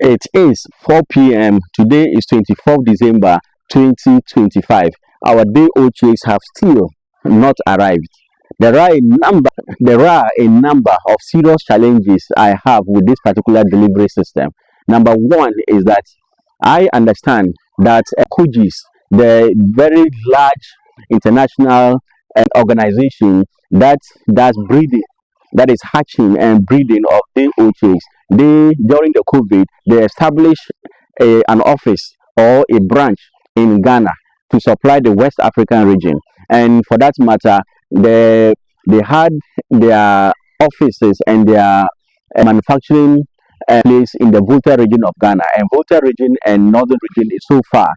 It is 4 p.m. Today is 24th December 2025. Our day old chicks have still not arrived. There are a number there are a number of serious challenges I have with this particular delivery system. Number one is that I understand that Kujis, the very large international organization that does breeding, that is hatching and breeding of day old chicks, they during the COVID they established an office or a branch in Ghana to supply the West African region, and for that matter, they had their offices and their manufacturing place in the Volta region of Ghana, and Volta region and northern region is so far.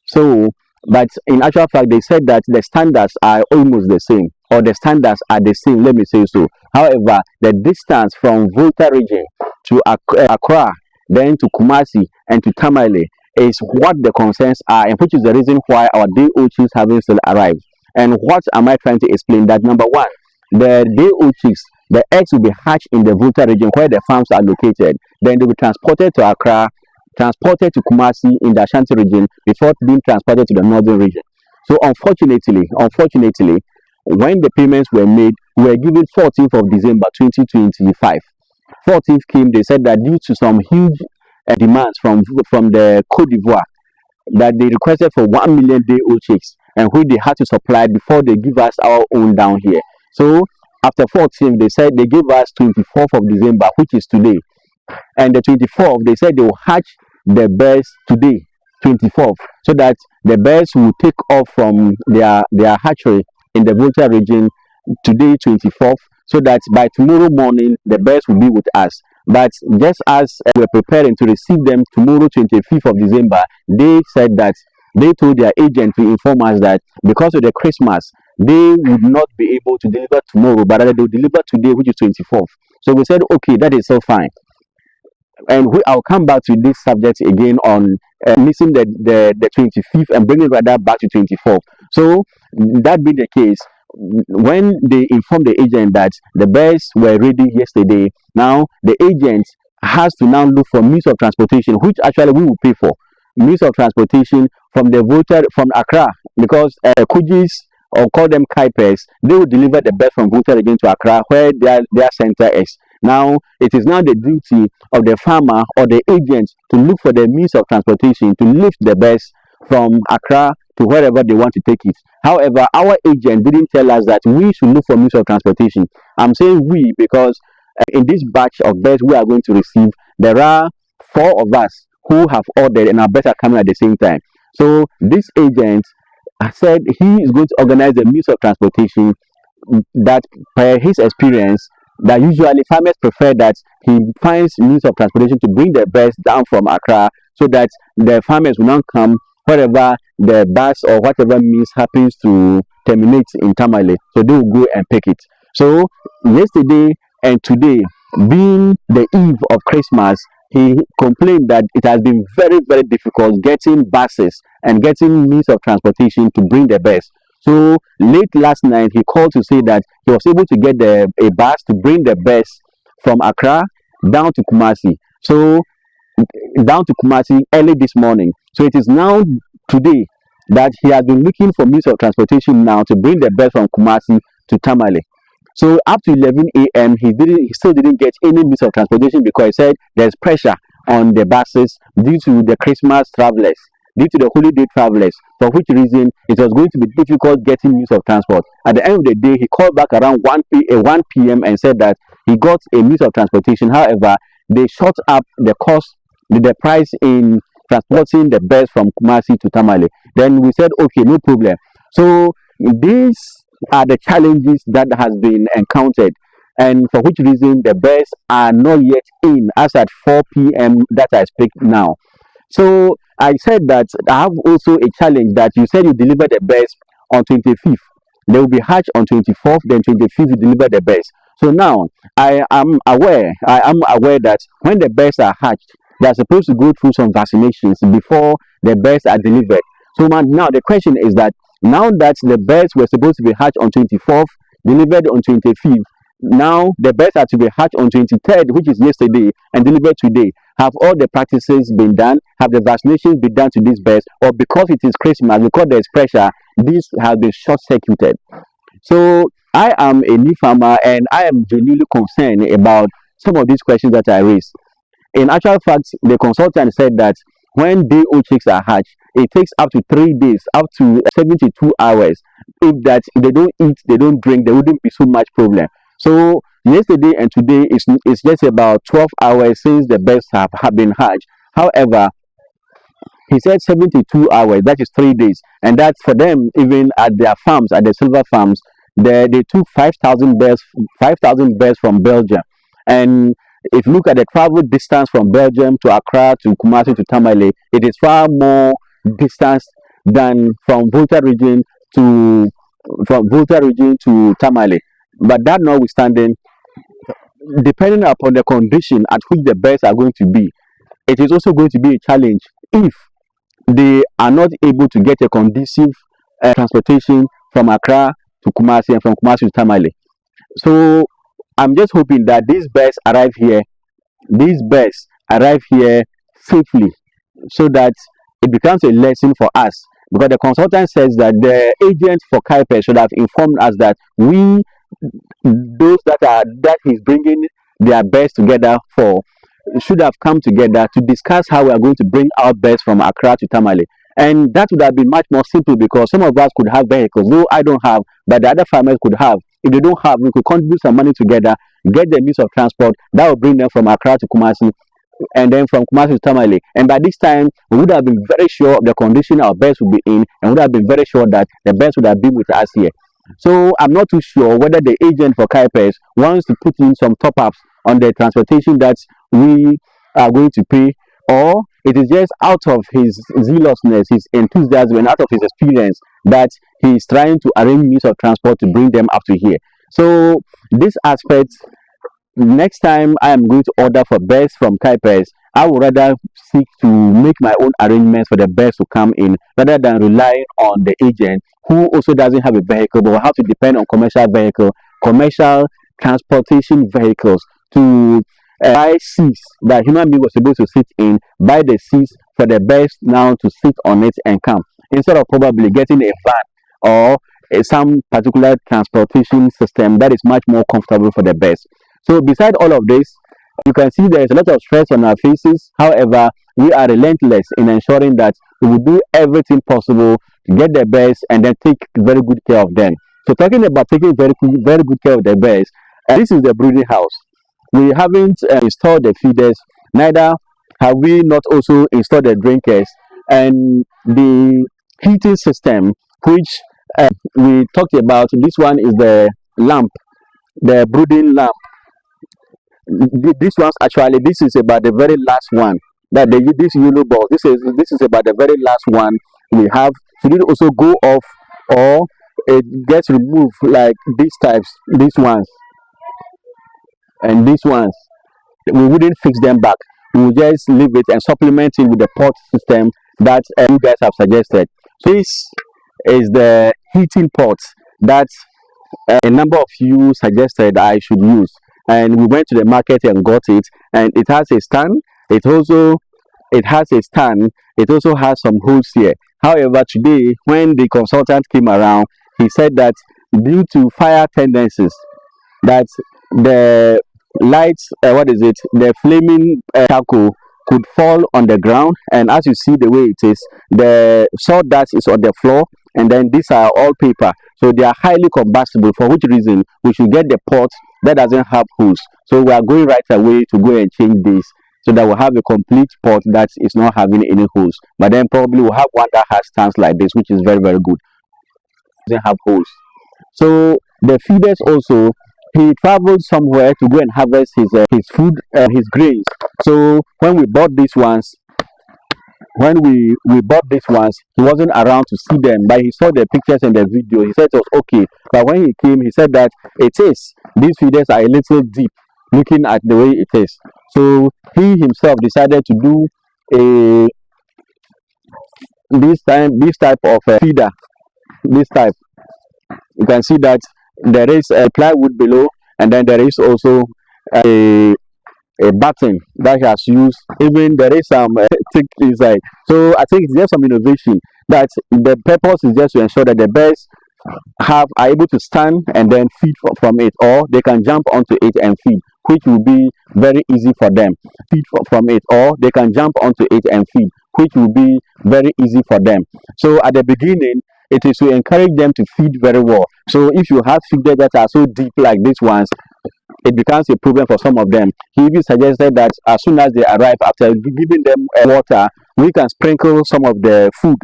So, but in actual fact, they said that the standards are almost the same, or the standards are the same. Let me say so. However, the distance from Volta region to Accra, then to Kumasi and to Tamale is what the concerns are, and which is the reason why our day old chicks haven't still arrived. And what am I trying to explain? That number one, the day old chicks, the eggs will be hatched in the Volta region where the farms are located. Then they will be transported to Accra, transported to Kumasi in the Ashanti region before being transported to the northern region. So unfortunately, when the payments were made, we were given 14th of December 2025. 14th came, they said that due to some huge demands from the Cote d'Ivoire, that they requested for 1 million day old chicks, and which they had to supply before they give us our own down here. So after 14th, they said they gave us 24th of December, which is today, and the 24th they said they will hatch the birds today, 24th, so that the birds will take off from their hatchery in the Volta region today, 24th, so that by tomorrow morning the birds will be with us. But just as we're preparing to receive them tomorrow, 25th of December, they said that they told their agent to inform us that because of the Christmas, they would not be able to deliver tomorrow, but rather they will deliver today, which is 24th. So we said, okay, that is so fine. And I'll come back to this subject again on missing the 25th and bringing it rather back to 24th. So that being the case, when they informed the agent that the birds were ready yesterday, now the agent has to now look for means of transportation, which actually we will pay for. Means of transportation from the voter from Accra, because Kujis, or call them Kaipers, they will deliver the birds from Volta again to Accra, where their center is. Now, it is now the duty of the farmer or the agent to look for the means of transportation to lift the birds from Accra to wherever they want to take it. However, our agent didn't tell us that we should look for means of transportation. I'm saying we because in this batch of birds we are going to receive, there are four of us who have ordered and our birds are coming at the same time. So this agent said he is going to organize the means of transportation that, per his experience, that usually farmers prefer that he finds means of transportation to bring the birds down from Accra, so that the farmers will not come wherever the bus or whatever means happens to terminate in Tamale. So they will go and pick it. So yesterday and today, being the eve of Christmas, he complained that it has been very, very difficult getting buses and getting means of transportation to bring the birds. So late last night, he called to say that he was able to get a bus to bring the birds from Accra down to Kumasi. So down to Kumasi early this morning. So it is now today that he has been looking for means of transportation now to bring the birds from Kumasi to Tamale. So up to 11 a.m. He still didn't get any means of transportation because he said there's pressure on the buses due to the Christmas travelers, due to the holiday travelers, for which reason it was going to be difficult getting means of transport. At the end of the day, he called back around 1 p.m. and said that he got a means of transportation. However, they shot up the cost, the price in transporting the birds from Kumasi to Tamale. Then we said, okay, no problem. So these are the challenges that has been encountered, and for which reason the birds are not yet in as at 4 p.m. that I speak now. So I said that I have also a challenge that you said you deliver the birds on 25th. They will be hatched on 24th, then 25th you deliver the birds. So now I am aware that when the birds are hatched, they are supposed to go through some vaccinations before the birds are delivered. So now the question is that now that the birds were supposed to be hatched on 24th, delivered on 25th, Now the birds are to be hatched on 23rd, which is yesterday, and delivered today. Have all the practices been done? Have the vaccinations been done to these birds? Or because it is Christmas, because there's pressure, this has been short circuited? So I am a new farmer and I am genuinely concerned about some of these questions that I raised. In actual fact, the consultant said that when day-old chicks are hatched, it takes up to 3 days, up to 72 hours. If they don't eat, they don't drink, there wouldn't be so much problem. So yesterday and today is just about 12 hours since the birds have been hatched. However, he said 72 hours, that is 3 days. And that's for them, even at their farms, at the silver farms, they took 5,000 birds from Belgium. And if you look at the travel distance from Belgium to Accra to Kumasi to Tamale, it is far more distance than to Volta region to Tamale. But that notwithstanding, depending upon the condition at which the birds are going to be, it is also going to be a challenge if they are not able to get a conducive transportation from Accra to Kumasi and from Kumasi to Tamale. So I'm just hoping that these birds arrive here safely, so that it becomes a lesson for us. Because the consultant says that the agent for Kuiper should have informed us that those that he's bringing their birds together for, should have come together to discuss how we are going to bring our birds from Accra to Tamale. And that would have been much more simple because some of us could have vehicles, though I don't have, but the other farmers could have. If they don't have, we could contribute some money together, get the means of transport that will bring them from Accra to Kumasi, and then from Kumasi to Tamale. And by this time, we would have been very sure of the condition our birds would be in, and would have been very sure that the birds would have been with us here. So I'm not too sure whether the agent for Kuipers wants to put in some top ups on the transportation that we are going to pay, or it is just out of his zealousness, his enthusiasm, and out of his experience that he is trying to arrange means of transport to bring them up to here. So this aspect, next time I am going to order for birds from Kuipers, I would rather seek to make my own arrangements for the birds to come in rather than relying on the agent who also doesn't have a vehicle but will have to depend on commercial transportation vehicles to buy seats that human being was supposed to sit in, buy the seats for the birds now to sit on it and come, instead of probably getting a van or some particular transportation system that is much more comfortable for the birds. So beside all of this, you can see there is a lot of stress on our faces. However, we are relentless in ensuring that we will do everything possible to get the birds and then take very good care of them. So talking about taking very good care of the birds, this is the brooding house. We haven't installed the feeders, neither have we not also installed the drinkers and the heating system, which we talked about. This one is the lamp, the brooding lamp. This one's actually, this is about the very last one that this yellow ball. This is about the very last one we have. Should it also go off or it gets removed like these ones and these ones, we wouldn't fix them back. We will just leave it and supplement it with the port system that you guys have suggested. So this is the heating pot that a number of you suggested I should use, and we went to the market and got it. And it has a stand. It also has some holes here. However, today when the consultant came around, he said that due to fire tendencies, that the lights, the flaming charcoal could fall on the ground, and as you see the way it is, the sawdust is on the floor, and then these are all paper, so they are highly combustible, for which reason we should get the pot that doesn't have holes. So we are going right away to go and change this so that we'll have a complete pot that is not having any holes, but then probably we'll have one that has stands like this, which is very very good, doesn't have holes. So the feeders also, he traveled somewhere to go and harvest his food and his grains. So when we bought these ones, he wasn't around to see them, but he saw the pictures and the video. He said it was okay. But when he came, he said that these feeders are a little deep, looking at the way it is. So he himself decided to do a this type of feeder. This type, you can see that there is a plywood below, and then there is also a button that has used. Even there is some tick inside. So I think it's just some innovation that the purpose is just to ensure that the birds have are able to stand and then feed from it, or they can jump onto it and feed, which will be very easy for them. Feed from it, or they can jump onto it and feed, which will be very easy for them. So at the beginning, it is to encourage them to feed very well. So if you have feeders that are so deep like these ones, it becomes a problem for some of them. He even suggested that as soon as they arrive, after giving them water, we can sprinkle some of the food,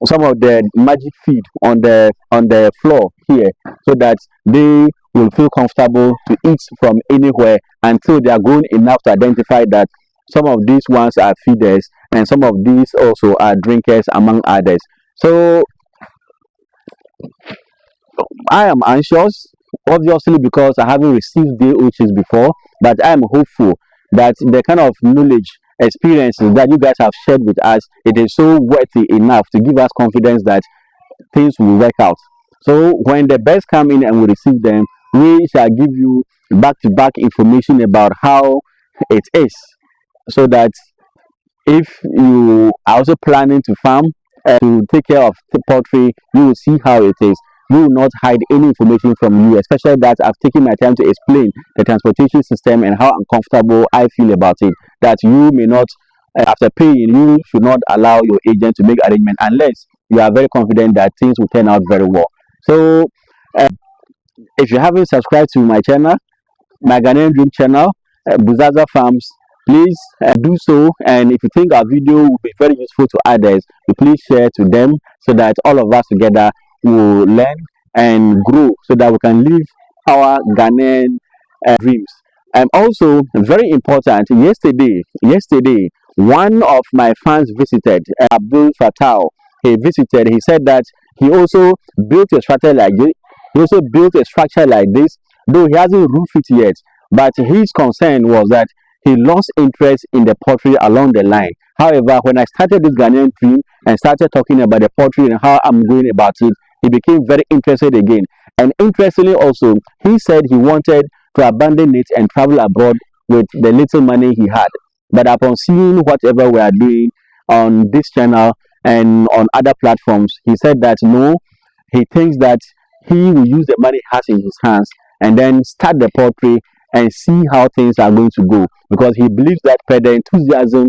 some of the magic feed on the floor here, so that they will feel comfortable to eat from anywhere until they are grown enough to identify that some of these ones are feeders and some of these also are drinkers among others. So I am anxious, obviously, because I haven't received DOHs before, but I am hopeful that the kind of knowledge, experiences that you guys have shared with us, it is so worthy enough to give us confidence that things will work out. So when the birds come in and we receive them, we shall give you back to back information about how it is, so that if you are also planning to farm to take care of the poultry, you will see how it is. We will not hide any information from you, especially that I've taken my time to explain the transportation system and how uncomfortable I feel about it. That you may not, after paying, you should not allow your agent to make arrangement unless you are very confident that things will turn out very well. So, uh, if you haven't subscribed to my channel, my Ghanaian Dream channel, Buzaza Farms, please do so. And if you think our video will be very useful to others, you please share to them so that all of us together will learn and grow so that we can live our Ghanaian dreams. And also, very important, yesterday, one of my fans visited, Abdul Fattah. He visited, he said that he also built a structure like this. He also built a structure like this, though he hasn't roofed it yet. But his concern was that he lost interest in the poultry along the line. However, when I started this Ghanaian dream and started talking about the poultry and how I'm going about it, he became very interested again. And interestingly, also, he said he wanted to abandon it and travel abroad with the little money he had. But upon seeing whatever we are doing on this channel and on other platforms, he said that no, he thinks that he will use the money he has in his hands and then start the poultry and see how things are going to go, because he believes that per the enthusiasm,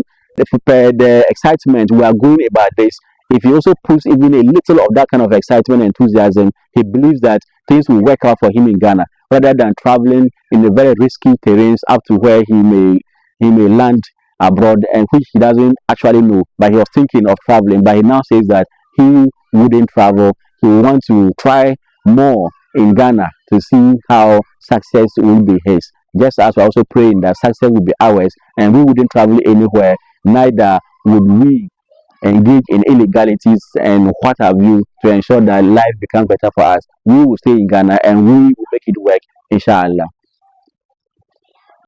per the excitement we are going about this, if he also puts even a little of that kind of excitement and enthusiasm, he believes that things will work out for him in Ghana rather than traveling in the very risky terrains up to where he may land abroad, and which he doesn't actually know. But he was thinking of traveling, but he now says that he wouldn't travel. He will want to try more in Ghana to see how success will be his. Just as we're also praying that success will be ours and we wouldn't travel anywhere, neither would we engage in illegalities and what have you, to ensure that life becomes better for us. We will stay in Ghana and we will make it work, inshallah.